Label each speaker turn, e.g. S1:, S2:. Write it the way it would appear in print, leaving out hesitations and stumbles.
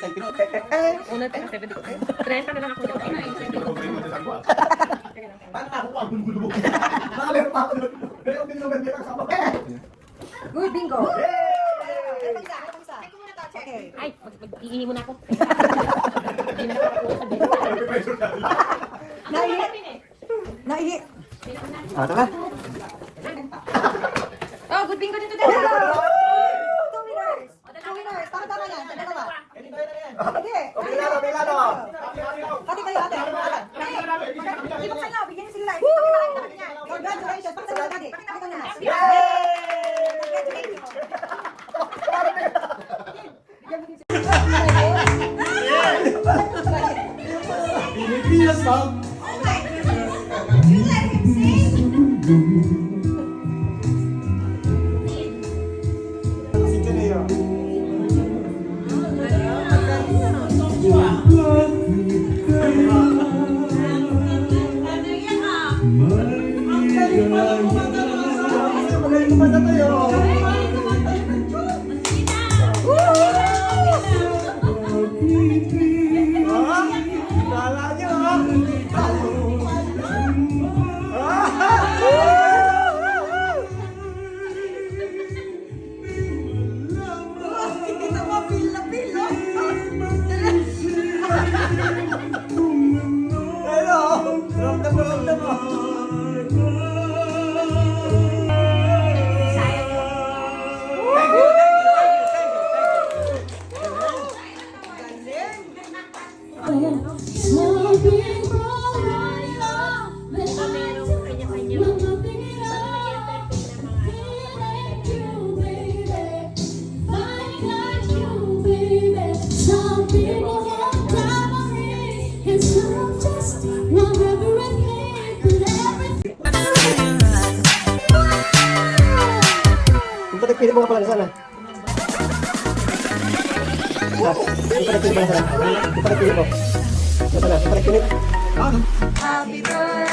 S1: Una, 70 ko. 30 na lang ako.
S2: Paano nakuha ang gulo mo? Nakalero pa ako doon. Meron din naman nila kasama.
S3: Good bingo. Okay.
S1: Ay, mag-iihi muna ako.
S3: Naihi.
S2: Tara.
S3: Oh, good bingo dito din. 2 winners. 2 winners. Tama yan. Dalawa. Hindi.
S2: Pilado.
S3: Ate kayo, ate. Ibuksan nyo. Bigyan nyo sila. Congratulations. Pakita mo na, ate. Pakita mo na.
S2: Pilipinas ba? Pili mo nga pala sana. Pili mo. Happy birthday.